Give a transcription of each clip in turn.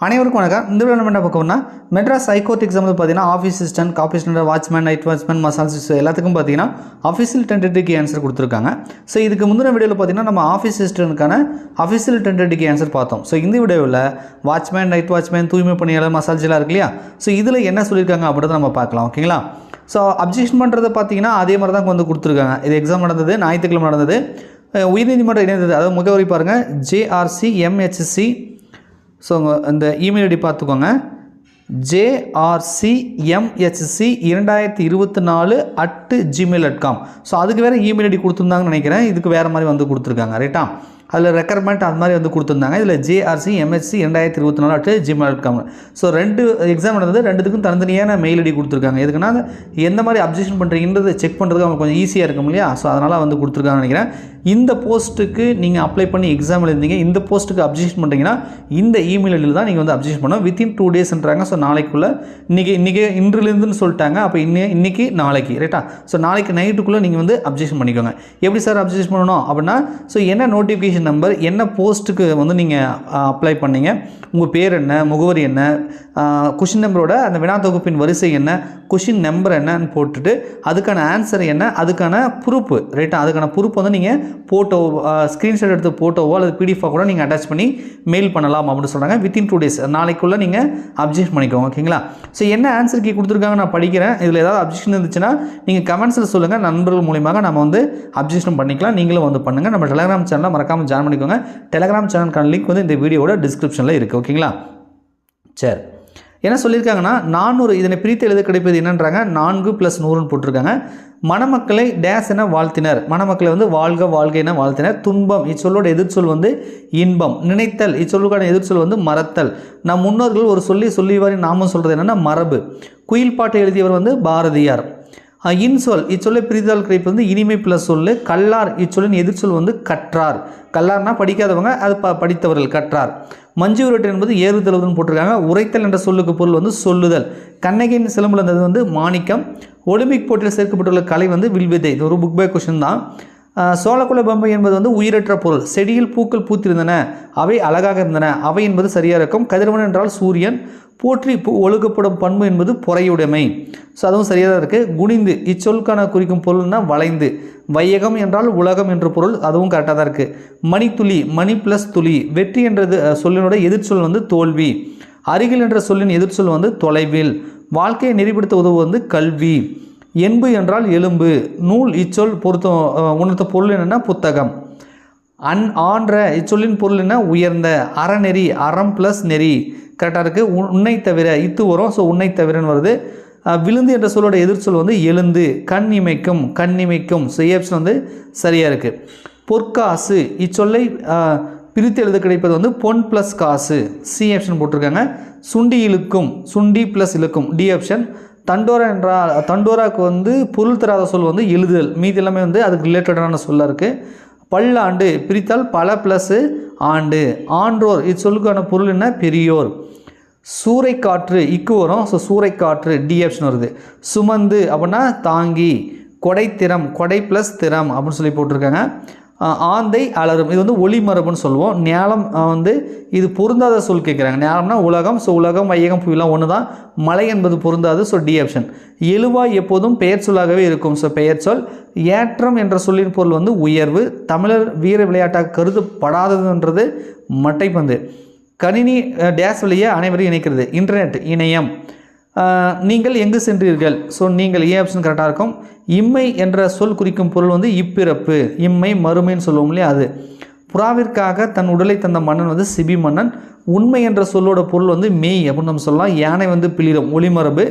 அனைவருக்கும் வணக்கம். இந்த வீடியோ நம்ம என்ன பார்க்கணும்னா மெட்ராஸ் ஹைகோர்ட் எக்ஸாம் வந்து பார்த்தீங்கன்னா office assistant, copy assistant, watchman, night watchman, மசால் சிஸ்டர் எல்லாத்துக்கும் பார்த்தீங்கன்னா அஃபிஷியல் டென்டேட்டிவ்க்கு ஆன்சர் கொடுத்துருக்காங்க. ஸோ இதுக்கு முந்தின வீடியோவில் பார்த்தீங்கன்னா நம்ம ஆஃபீஸ் அசிஸ்டன்ட்கான அஃபிஷியல் டென்டேட்டிவ்க்கு ஆன்சர் பார்த்தோம். ஸோ இந்த வீடியோவில் வாட்ச்மேன், நைட் வாட்ச்மேன், தூய்மை பணியாளர், மசால் எல்லாம் இருக்கு இல்லையா? ஸோ இதில் என்ன சொல்லியிருக்காங்க அப்படின்றத நம்ம பார்க்கலாம். ஓகேங்களா? ஸோ அப்ஜெக்ஷன் பண்ணுறதை பார்த்தீங்கன்னா அதே மாதிரி தான் வந்து கொடுத்துருக்காங்க. இது எக்ஸாம் நடந்தது, ஞாயிற்றுக்கிழமை நடந்தது. உயர்நீதிமன்றம் இணைந்தது, அதாவது முகவரி பாருங்கள், JRC MHC. ஸோ இந்த இமெயில் ஐடி பார்த்துக்கோங்க, JRCMHC2024@gmail.com. ஸோ அதுக்கு வேறு இமெயில் ஐடி கொடுத்துருந்தாங்கன்னு நினைக்கிறேன். இதுக்கு வேறு மாதிரி வந்து கொடுத்துருக்காங்க. ரைட்டா? அதில் ரெக்கர்மெண்ட் அது மாதிரி வந்து கொடுத்துருந்தாங்க. இதில் JRCMHC2024@gmail.com. ஸோ 2 எக்ஸாம் நடந்தது, 2த்துக்கும் தனித்தனியான மெயில் ஐடி கொடுத்துருக்காங்க. எதுக்குன்னா எந்த மாதிரி அப்ஜெக்ஷன் பண்ணுறீங்கன்றது செக் பண்ணுறதுக்கு அவங்க கொஞ்சம் ஈஸியாக இருக்கும் இல்லையா? ஸோ அதனால் வந்து கொடுத்துருக்காங்கன்னு நினைக்கிறேன். இந்த போஸ்ட்டுக்கு நீங்கள் அப்ளை பண்ணி எக்ஸாம் எழுதிங்க, இந்த போஸ்ட்டுக்கு அப்ஜெக்ஷன் பண்ணுறீங்கன்னா இந்த இமெயில் ஐடியில் தான் நீங்கள் வந்து அப்ஜெக்ஷன் பண்ணணும். வித்தின் 2 டேஸ்ன்றாங்க. ஸோ நாளைக்குள்ளே இன்றைக்கி இன்றிலிருந்துன்னு சொல்லிட்டாங்க. அப்போ இன்றைக்கி நாளைக்கு, ரைட்டா? ஸோ நாளைக்கு நைட்டுக்குள்ளே நீங்கள் வந்து அப்ஜெக்ஷன் பண்ணிக்கோங்க. எப்படி சார் அப்ஜெக்ஷன் பண்ணணும் அப்படின்னா, ஸோ என்ன நோட்டிஃபிகேஷன் நம்பர், என்ன போஸ்ட்டுக்கு வந்து நீங்கள் அப்ளை பண்ணீங்க, உங்கள் பேர் என்ன, முகவரி என்ன, கொஷின் நம்பரோட அந்த வினா தொகுப்பின் வரிசை என்ன, கொஷின் நம்பர் என்னன்னு போட்டுட்டு அதுக்கான ஆன்சர் என்ன, அதுக்கான ப்ரூஃப், ரைட்டா? அதுக்கான ப்ரூஃப் வந்து நீங்கள் ஃபோட்டோ, ஸ்க்ரீன்ஷாட் எடுத்து ஃபோட்டோவோ அல்லது பிடிஎஃபாக கூட நீங்கள் அட்டாச் பண்ணி மெயில் பண்ணலாம் அப்படின்னு சொல்கிறாங்க. வித்தின் 2 டேஸ், நாளைக்குள்ளே நீங்கள் அப்ஜெக்ஷன் பண்ணிக்கோங்க. ஓகேங்களா? ஸோ என்ன ஆன்சர் கீ கொடுத்துருக்காங்க நான் படிக்கிறேன். இதில் ஏதாவது அப்ஜெக்ஷன் இருந்துச்சுன்னா நீங்கள் கமெண்ட்ஸில் சொல்லுங்கள். நண்பர்கள் மூலியமாக நம்ம வந்து அப்ஜெக்ஷன் பண்ணிக்கலாம். நீங்களும் வந்து பண்ணுங்கள். நம்ம டெலிகிராம் சேனலில் மறக்காமல் ஜாயின் பண்ணிக்கோங்க. டெலிகிராம் சேனலுக்கான லிங்க் வந்து இந்த வீடியோவோட டிஸ்கிரிப்ஷனில் இருக்குது. ஓகேங்களா? சரி, என்ன சொல்லியிருக்காங்கன்னா 400, இதனை பிரித்து எழுத கிடைப்பது என்னன்றாங்க. 4 + 100ன்னு போட்டிருக்காங்க. மணமக்களை டேஸ் என வாழ்த்தினர். மணமக்களை வந்து வாழ்க வாழ்க என வாழ்த்தினர். துன்பம் இச்சொல்லோட எதிர்ச்சொல் வந்து இன்பம். நினைத்தல் இச்சொல்லுக்கான எதிர்ச்சொல் வந்து மறத்தல். நம் முன்னோர்கள் ஒரு சொல்லிவாரி நாமும் சொல்கிறது என்னென்னா மரபு. குயில் பாட்டை எழுதியவர் வந்து பாரதியார். இன்சொல் இச்சொல்லை பிரித்தால் கிடைப்பது வந்து இனிமை + சொல்லு. கல்லார் இச்சொல்லின் எதிர்ச்சொல் வந்து கற்றார். கல்லார்னா படிக்காதவங்க, அது படித்தவர்கள், கற்றார். மஞ்சு விரட்டு என்பது ஏறு தழுவுதுன்னு போட்டிருக்காங்க. உரைத்தல் என்ற சொல்லுக்கு பொருள் வந்து சொல்லுதல். கண்ணகியின் சிலம்பில் இருந்தது வந்து மாணிக்கம். ஒலிம்பிக் போட்டியில் சேர்க்கப்பட்டுள்ள கலை வந்து வில்வித்தை. இது ஒரு புக் பை கொஷின் தான். சோழக்குல பொம்மை என்பது வந்து உயிரற்ற பொருள். செடியில் பூக்கள் பூத்திருந்தன, அவை அழகாக இருந்தன. அவை என்பது சரியாக இருக்கும். கதிரவன் என்றால் சூரியன். போற்றி ஒழுக்கப்படும் பண்பு என்பது பொறையுடைமை. ஸோ அதுவும் சரியாக தான் இருக்குது. குனிந்து இச்சொல்லுக்கான குறிக்கும் பொருள்னா வளைந்து. வையகம் என்றால் உலகம் என்ற பொருள், அதுவும் கரெக்டாக தான் இருக்குது. மணித்துளி, மணி + துளி. வெற்றி என்றது சொல்லினோட எதிர்ச்சொல் வந்து தோல்வி. அருகில் என்ற சொல்லின் எதிர்ச்சொல் வந்து தொலைவில். வாழ்க்கையை நெறிப்படுத்த உதவு வந்து கல்வி. என்பு என்றால் எலும்பு. நூல் இச்சொல் உணர்த்த பொருள் என்னென்னா புத்தகம். ஆன்ற இச்சொல்லின் பொருள் என்ன உயர்ந்த. அறநெறி, அறம் + நெறி கரெக்டாக இருக்குது. உன்னை தவிர இத்து வரும். ஸோ உன்னை தவிரன்னு வருது. விழுந்து என்ற சொல்லோட எதிர்ச்சொல் வந்து எழுந்து. கண் இமைக்கும், கண் இமைக்கும். ஸோ ஆப்ஷன் வந்து சரியாக இருக்குது. பொற்காசு இச்சொல்லை பிரித்து எழுத கிடைப்பது வந்து பொன் + காசு. சி ஆப்ஷன் போட்டிருக்காங்க. சுண்டி இழுக்கும், சுண்டி + இழுக்கும். D option. தண்டோரா என்றால் தண்டோராவுக்கு வந்து பொருள் தராத சொல் வந்து எழுதுதல். மீதி எல்லாமே வந்து அதுக்கு ரிலேட்டடான சொல்லாக இருக்குது. பல்லாண்டு பிரித்தால் பல + ஆண்டு. ஆன்றோர் இச்சொல்லுக்கான பொருள் என்ன பெரியோர். சூறைக்காற்று இக்கு வரும். ஸோ சூறைக்காற்று டி ஆப்ஷன் வருது. சுமந்து அப்படின்னா தாங்கி. கொடைத்திறம், கொடை + திறம் அப்படின்னு சொல்லி போட்டிருக்காங்க. ஆந்தை அலரும், இது வந்து ஒளிமரபுன்னு சொல்லுவோம். ஞாலம் வந்து இது பொருந்தாத சொல் கேட்குறாங்க. ஞாலம்னா உலகம். ஸோ உலகம், வையகம், புயலாம் ஒன்று தான். மலை என்பது பொருந்தாது. So D option. எழுவாய் எப்போதும் பெயர் சொல்லாகவே இருக்கும். ஸோ பெயர் சொல். ஏற்றம் என்ற சொல்லின் பொருள் வந்து உயர்வு. தமிழர் வீர விளையாட்டாக கருதப்படாததுன்றது மட்டைப்பந்து. கணினி டேஸ் வழியே அனைவரையும் இணைக்கிறது. இன்டர்நெட், இணையம். நீங்கள் எங்கு சென்றீர்கள். ஸோ நீங்கள் ஏ ஆப்ஷன் கரெக்டாக இருக்கும். இம்மை என்ற சொல் குறிக்கும் பொருள் வந்து இப்பிறப்பு. இம்மை மறுமைன்னு சொல்லுவோம் இல்லையா, அது. புறாவிற்காக தன் உடலை தந்த மன்னன் வந்து சிபி மன்னன். உண்மை என்ற சொல்லோட பொருள் வந்து மெய் அப்படின்னு நம்ம சொல்லலாம். யானை வந்து பிளிரும், ஒளிமரபு.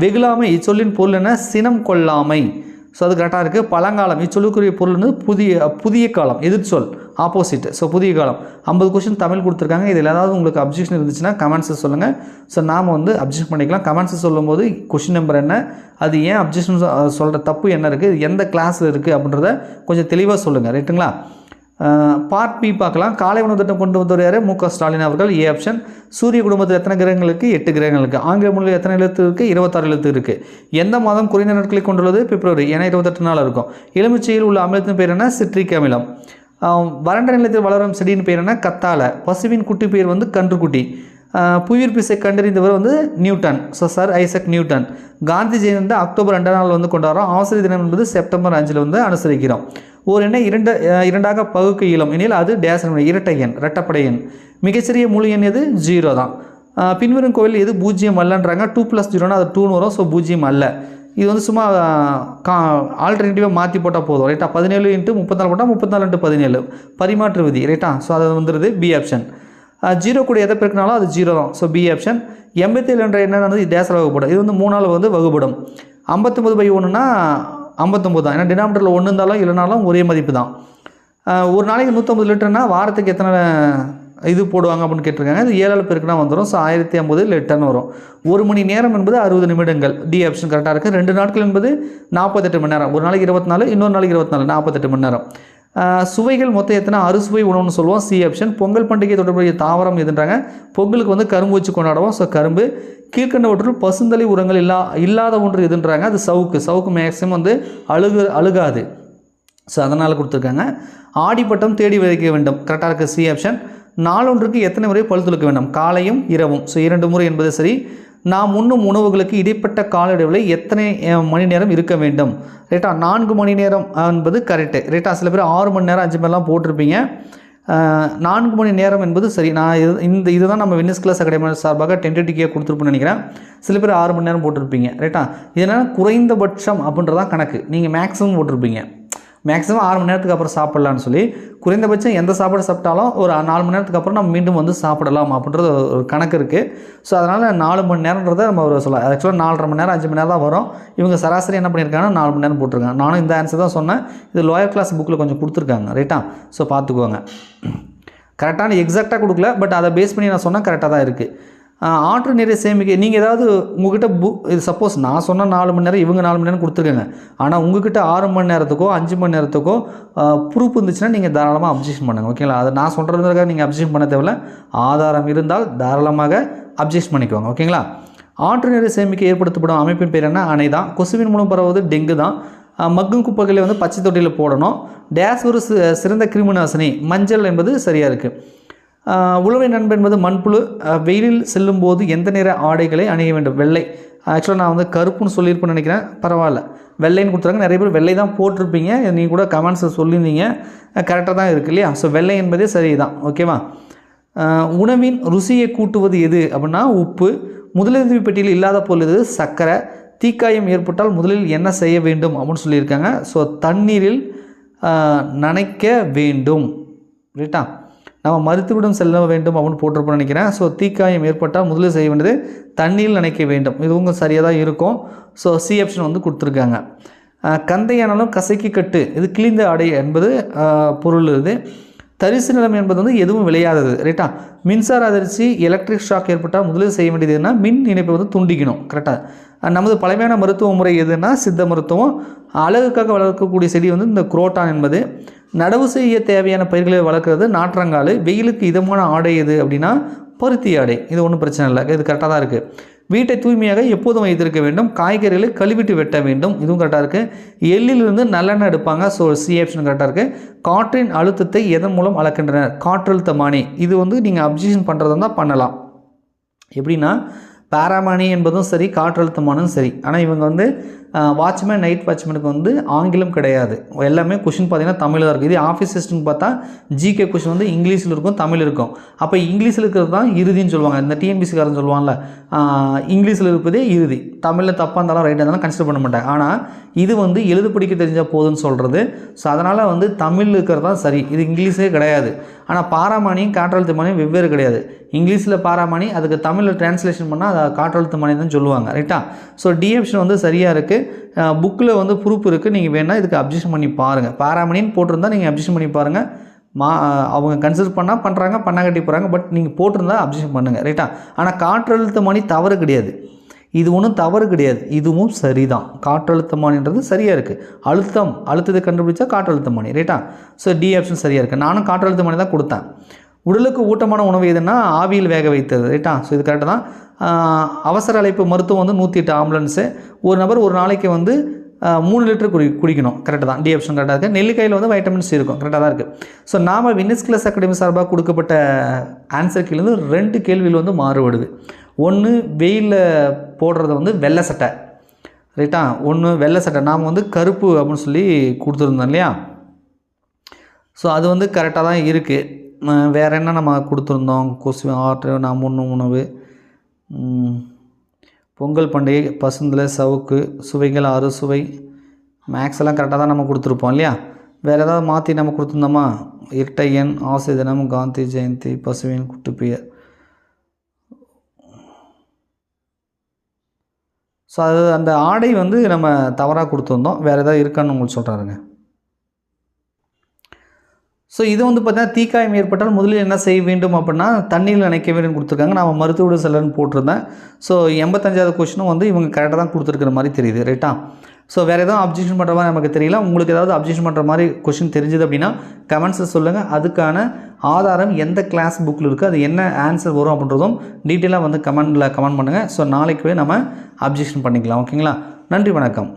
வெகுளாமை இச்சொல்லின் பொருள் என்ன சினம் கொள்ளாமை. ஸோ அது கரெக்டாக இருக்குது. பழங்காலம் இச்சொல்லுக்குரிய பொருள் வந்து புதிய காலம், எதிர்ச்சொல், ஆப்போசிட். ஸோ புதிய காலம். 50 கொஷின் தமிழ் கொடுத்துருக்காங்க. இதில் ஏதாவது உங்களுக்கு அப்ஜெக்ஷன் இருந்துச்சுன்னா கமெண்ட்ஸை சொல்லுங்கள். ஸோ நாம் வந்து அப்ஜெக்ஷன் பண்ணிக்கலாம். கமெண்ட்ஸை சொல்லும்போது கொஷின் நம்பர் என்ன, அது ஏன் அப்ஜெக்ஷன் சொல்கிற தப்பு என்ன இருக்குது, எந்த கிளாஸில் இருக்குது அப்படின்றத கொஞ்சம் தெளிவாக சொல்லுங்கள். ரைட்டுங்களா? பார்ட் பி பார்க்கலாம். காலை உணவு திட்டம் கொண்டு வந்தவர் யார்? மு.க. ஸ்டாலின் அவர்கள். A option. சூரிய குடும்பத்தில் எத்தனை கிரகங்களுக்கு? 8 கிரகங்களுக்கு. ஆங்கில மொழியில் எத்தனை எழுத்து இருக்குது? 26 எழுத்து இருக்குது. எந்த மாதம் குறைந்த நாட்களை கொண்டுள்ளது? பிப்ரவரி. ஏன்னா 28 நாள் இருக்கும். எலுமிச்சையில் உள்ள அமிலத்தின் பேர் என்ன? சிட்ரிக் அமிலம். வறண்ட நிலத்தில் வளரும் செடியின் பேர் என்ன? கத்தாழை. பசுவின் குட்டி பேர் வந்து கன்றுக்குட்டி. புவியீர்ப்பு விசை கண்டறிந்தவர் வந்து Newton. So sir Isaac Newton. Gandhi Jayanti வந்து அக்டோபர் 2ஆம் நாள் வந்து கொண்டாடுறோம். ஆசிரியர் தினம் என்பது செப்டம்பர் 5 வந்து அனுசரிக்கிறோம். ஒரு எண்ணை இரண்டாக பகுக்க இயலும் எனில் அது டேஸ் இரட்டை எண், இரட்டப்படை எண். மிகச்சிறிய முழு எண் எது? 0 தான். பின்வரும் கோவில் எது பூஜ்ஜியம் அல்லன்றாங்க. 2 + 0னா அது 2 வரும். ஸோ பூஜ்ஜியம் அல்ல. இது வந்து சும்மா ஆல்டர்னேட்டிவாக மாற்றி போட்டால் போதும். ரைட்டா? 17 × 34 போட்டால் 34 × 17 பரிமாற்று விதி. ரைட்டா? ஸோ அது வந்துடுது பி ஆப்ஷன். 0 கூட எதை பெருக்கினாலும் அது 0 தான். So B option. 87 என்ற என்னது டேஸில் வகுப்படும். இது வந்து 3ஆல் வந்து வகுப்படும். 59/1னா 59 தான். ஏன்னா டினாமினேட்டரில் 1 இருந்தாலும் இல்லைனாலும் ஒரே மதிப்பு தான். ஒரு நாளைக்கு 150 லிட்டர்னா வாரத்துக்கு எத்தனை இது போடுவாங்க அப்படின்னு கேட்டிருக்காங்க. இது 7ஆல் பெருக்கினா வந்துடும். ஸோ 1050 லிட்டர்னு வரும். 1 மணி நேரம் என்பது 60 நிமிடங்கள். டி ஆப்ஷன் கரெக்டாக இருக்குது. 2 நாட்கள் என்பது 48 மணி நேரம். ஒரு நாளைக்கு 24, இன்னொரு நாளைக்கு 24, 48 மணி நேரம். சுவைகள் மொத்தம் எத்தனை? அறுசுவை உணவுன்னு சொல்லுவோம். C option. பொங்கல் பண்டிகை தொடர்புடைய தாவரம் எதுன்றாங்க. பொங்கலுக்கு வந்து கரும்பு வச்சு கொண்டாடுவோம். ஸோ கரும்பு. கீழ்கண்டவற்றில் பசுந்தலை உரங்கள் இல்லாத ஒன்று எதுன்றாங்க. அது சவுக்கு. சவுக்கு மேக்ஸிமம் வந்து அழுகாது. ஸோ அதனால் கொடுத்துருக்காங்க. ஆடிப்பட்டம் தேடி விதைக்க வேண்டும். கரெக்டாக இருக்குது. C option. நாளொன்றுக்கு எத்தனை முறை பல் துலக்க வேண்டும்? காலையும் இரவும். ஸோ 2 முறை என்பது சரி. நாம் உண்ணும் உணவுகளுக்கு இடைப்பட்ட கால இடைவெளி எத்தனை மணி நேரம் இருக்க வேண்டும்? ரைட்டா? 4 மணி நேரம் என்பது கரெக்டு. ரைட்டா? சில பேர் 6 மணி நேரம் 5 மணிலாம் போட்டிருப்பீங்க. 4 மணி நேரம் என்பது சரி. நான் இதுதான் நம்ம வின்னஸ் கிளாஸ் அகாடமி சார்பாக டென்டேட்டிவாக கொடுத்துருப்போன்னு நினைக்கிறேன். சில பேர் 6 மணி நேரம் போட்டிருப்பீங்க. ரைட்டா? இதனால் குறைந்தபட்சம் அப்படின்றதான் கணக்கு. நீங்கள் மேக்ஸிமம் போட்டிருப்பீங்க. மேக்ஸிமம் 6 மணி நேரத்துக்கு அப்புறம் சாப்பிட்லான்னு சொல்லி, குறைந்தபட்சம் எந்த சாப்பாடு சாப்பிட்டாலும் ஒரு 4 மணி நேரத்துக்கு அப்புறம் நம்ம மீண்டும் வந்து சாப்பிடலாம் அப்படின்றது ஒரு கணக்கு இருக்குது. ஸோ அதனால் 4 மணி நேரன்றதை நம்ம ஒரு சொல்லலாம். ஆக்சுவலாக 4.5 மணி நேரம் 5 மணி நேரம் தான் வரும். இவங்க சராசரி என்ன பண்ணியிருக்காங்கன்னா 4 மணி நேரம் போட்டிருக்காங்க. நானும் இந்த ஆன்சர் தான் சொன்னேன். இது லோயர் கிளாஸ் புக்கில் கொஞ்சம் கொடுத்துருக்காங்க. ரைட்டா? ஸோ பார்த்துக்குவாங்க. கரெக்டான எக்ஸாக்டாக கொடுக்கல, பட் அதை பேஸ் பண்ணி நான் சொன்னால் கரெக்டாக தான் இருக்குது. ஆற்று நீரை சேமிக்க நீங்கள் ஏதாவது உங்கள்கிட்ட இது சப்போஸ் நான் சொன்ன 4 மணி நேரம் இவங்க 4 மணி நேரம் கொடுத்துருக்காங்க. ஆனால் உங்கள்கிட்ட 6 மணி நேரத்துக்கோ 5 மணி நேரத்துக்கோ ப்ரூஃப் இருந்துச்சுன்னா நீங்கள் தாராளமாக அப்ஜெக்ஷன் பண்ணுங்கள். ஓகேங்களா? அதை நான் சொல்கிறதுக்காக நீங்கள் அப்ஜெக்ஷன் பண்ண தேவையில்ல. ஆதாரம் இருந்தால் தாராளமாக அப்ஜெக்ஷன் பண்ணிக்குவாங்க. ஓகேங்களா? ஆற்று நீரை சேமிக்க ஏற்படுத்தப்படும் அமைப்பின் பேர் என்ன? அணை தான். கொசுவின் மூலம் பரவுவது டெங்கு தான். மக்கும் குப்பைகளை வந்து பச்சை தொட்டியில் போடணும். டேஸ் ஒரு சிறந்த கிருமிநாசினி. மஞ்சள் என்பது சரியாக இருக்குது. உழவை நண்பு என்பது மண்புழு. வெயிலில் செல்லும் போது எந்த நிற ஆடைகளை அணிய வேண்டும்? வெள்ளை. ஆக்சுவலாக நான் வந்து கருப்புன்னு சொல்லியிருப்பேன்னு நினைக்கிறேன். பரவாயில்ல, வெள்ளைன்னு கொடுத்துருக்காங்க. நிறைய பேர் வெள்ளை தான் போட்டிருப்பீங்க. நீங்கள் கூட கமெண்ட்ஸை சொல்லியிருந்தீங்க. கரெக்டாக தான் இருக்குது இல்லையா? ஸோ வெள்ளை என்பதே சரி தான். ஓகேவா? உணவின் ருசியை கூட்டுவது எது அப்படின்னா உப்பு. முதலுதவி பெட்டியில் இல்லாத பொருள் எது? சர்க்கரை. தீக்காயம் ஏற்பட்டால் முதலில் என்ன செய்ய வேண்டும் அப்படின்னு சொல்லியிருக்காங்க. ஸோ தண்ணீரில் நனைக்க வேண்டும். ரைட்டா? நம்ம மருத்துவரிடம் செல்ல வேண்டும் அப்படின்னு போட்டிருப்போம்னு நினைக்கிறேன். ஸோ தீக்காயம் ஏற்பட்டால் முதலில் செய்ய வேண்டியது தண்ணீரில் நனைக்க வேண்டும். இதுவும் சரியாக தான் இருக்கும். ஸோ சி ஆப்ஷன் வந்து கொடுத்துருக்காங்க. கந்தையானாலும் கசைக்கு கட்டு. இது கிழிந்த ஆடை என்பது பொருள். இது தரிசு நிலம் என்பது வந்து எதுவும் விளையாதது. ரைட்டா? மின்சார அதிர்ச்சி எலக்ட்ரிக் ஷாக் ஏற்பட்டால் முதலில் செய்ய வேண்டியது என்ன? மின் இணைப்பை வந்து துண்டிக்கணும். கரெக்டாக? நமது பழமையான மருத்துவ முறை எதுன்னா சித்த மருத்துவம். அழகுக்காக வளர்க்கக்கூடிய செடி வந்து இந்த குரோட்டான் என்பது. நடவு செய்ய தேவையான பயிர்களை வளர்க்குறது நாற்றங்கால். வெயிலுக்கு இதமான ஆடை எது அப்படின்னா பருத்தி ஆடை. இது ஒன்றும் பிரச்சனை இல்லை. இது கரெக்டாக தான் இருக்குது. வீட்டை தூய்மையாக எப்போதும் வைத்திருக்க வேண்டும். காய்கறிகளை கழுவிட்டு வெட்ட வேண்டும். இதுவும் கரெக்டாக இருக்குது. எள்ளிலிருந்து நல்லெண்ணெய் எடுப்பாங்க. ஸோ சி ஆப்ஷன் கரெக்டாக இருக்குது. காற்றின் அழுத்தத்தை எதன் மூலம் அளக்கின்றனர்? காற்றழுத்தமானி. இது வந்து நீங்கள் அப்ஜெக்ஷன் பண்ணுறதா தான் பண்ணலாம். எப்படின்னா பாராமானி என்பதும் சரி, காற்றழுத்தமானும் சரி. ஆனால் இவங்க வந்து வாட்ச்மேன், நைட் வாட்ச்மேனுக்கு வந்து ஆங்கிலம் கிடையாது. எல்லாமே கொஷின் பார்த்தீங்கன்னா தமிழில் தான் இருக்குது. இது ஆஃபீஸ் சிஸ்டம் பார்த்தா ஜிகே கொஷின் வந்து இங்கிலீஷில் இருக்கும், தமிழ் இருக்கும். அப்போ இங்கிலீஷில் இருக்கிறது தான் இறுதின்னு சொல்லுவாங்க. இந்த டிஎன்பிசிக்காரன் சொல்லுவாங்கல்ல, இங்கிலீஷில் இருப்பதே இறுதி. தமிழில் தப்பாக இருந்தாலும் ரைட்டாக இருந்தாலும் கன்சிடர் பண்ண மாட்டாங்க. ஆனால் இது வந்து எழுது படிக்க தெரிஞ்சால் போதுன்னு சொல்கிறது. ஸோ அதனால் வந்து தமிழில் இருக்கிறது தான் சரி. இது இங்கிலீஷே கிடையாது. ஆனால் பாராமானியும் காற்றழுத்தமானியும் வெவ்வேறு கிடையாது. இங்கிலீஷில் பாராமானி, அதுக்கு தமிழில் டிரான்ஸ்லேஷன் பண்ணால் அதை காற்றழுத்தமானி தான் சொல்லுவாங்க. ரைட்டா? ஸோ டி ஆப்ஷன் வந்து சரியாக இருக்குது. புக்கில் வந்து ப்ரூஃப் இருக்குது. நீங்கள் வேணால் இதுக்கு அப்ஜெக்ஷன் பண்ணி பாருங்கள். பாராமணின்னு போட்டிருந்தால் நீங்கள் அப்ஜெக்ஷன் பண்ணி பாருங்கள். அவங்க கன்சிடர் பண்ணால் பண்ணுறாங்க, பண்ணாங்கட்டி போகிறாங்க. பட் நீங்கள் போட்டிருந்தால் அப்ஜெக்ஷன் பண்ணுங்கள். ரைட்டா? ஆனால் காற்றழுத்தமானி தவறு கிடையாது. இது ஒன்றும் தவறு கிடையாது. இதுவும் சரிதான். காற்றழுத்தமானின்றது சரியாக இருக்குது. அழுத்தத்தை கண்டுபிடிச்சா காற்றழுத்தமானி. ரைட்டா? ஸோ டி ஆப்ஷன் சரியாக இருக்குது. நானும் காற்றழுத்தமானி தான் கொடுத்தேன். உடலுக்கு ஊட்டமான உணவு எதுன்னா ஆவியில் வேக வைத்தது. ரைட்டா? ஸோ இது கரெக்டாக தான். அவசர அழைப்பு மருத்துவம் வந்து 108 ஆம்புலன்ஸு. ஒரு நபர் ஒரு நாளைக்கு வந்து 3 லிட்டர் குடிக்கணும். கரெக்டாக தான், டி ஆப்ஷன் கரெக்டாக இருக்குது. நெல்லிக்காயில் வந்து வைட்டமின் சி இருக்கும், கரெக்டாக தான் இருக்குது. ஸோ நாம் வின்னர்ஸ் கிளாஸ் அகாடமி சார்பாக கொடுக்கப்பட்ட ஆன்சர் கீழே 2 கேள்வியில் வந்து மாறுபடுது. ஒன்று வெயிலில் போடுறது வந்து வெள்ளை சட்டை, ரைட்டா? ஒன்று வெள்ளை சட்டை, நாம் வந்து கருப்பு அப்படின்னு சொல்லி கொடுத்துருந்தோம் இல்லையா? ஸோ அது வந்து கரெக்டாக தான் இருக்குது. வேறு என்ன நம்ம கொடுத்துருந்தோம்? கொசு ஆற்று நாம் உணவு, பொங்கல் பண்டிகை, பசுந்தலை, சவுக்கு, சுவைகள், அறுசுவை, மேக்ஸ் எல்லாம் கரெக்டாக தான் நம்ம கொடுத்துருப்போம் இல்லையா? வேறு ஏதாவது மாற்றி நம்ம கொடுத்துருந்தோமா? இரட்டை எண், ஆசை தினம், காந்தி ஜெயந்தி, பசுவின் குட்டுப்பெயர். ஸோ அது அந்த ஆடை வந்து நம்ம தவறாக கொடுத்துருந்தோம். வேறு ஏதாவது இருக்கான்னு உங்களுக்கு சொல்கிறாருங்க. ஸோ இது வந்து பார்த்தீங்கன்னா தீக்காயம் ஏற்பட்டால் முதலில் என்ன செய்ய வேண்டும் அப்படின்னா தண்ணியில் நினைக்க வேண்டும் கொடுத்துருக்காங்க. நான் மருத்துவ செல்லன்னு போட்டிருந்தேன். ஸோ 85வது கொஸ்டினும் வந்து இவங்க கரெக்டாக தான் கொடுத்துருக்குற மாதிரி தெரியுது, ரைட்டா? ஸோ வேறு எதாவது அப்ஜெக்ஷன் பண்ணுற மாதிரி நமக்கு தெரியல. உங்களுக்கு ஏதாவது அப்ஜெக்ஷன் பண்ணுற மாதிரி கொஸ்டின் தெரிஞ்சது அப்படின்னா கமெண்ட்ஸில் சொல்லுங்கள். அதுக்கான ஆதாரம் எந்த கிளாஸ் புக்கில் இருக்குது, அது என்ன ஆன்சர் வரும் அப்படின்றதும் டீட்டெயிலாக வந்து கமெண்ட் பண்ணுங்கள். ஸோ நாளைக்கு நம்ம அப்ஜெக்ஷன் பண்ணிக்கலாம். ஓகேங்களா? நன்றி, வணக்கம்.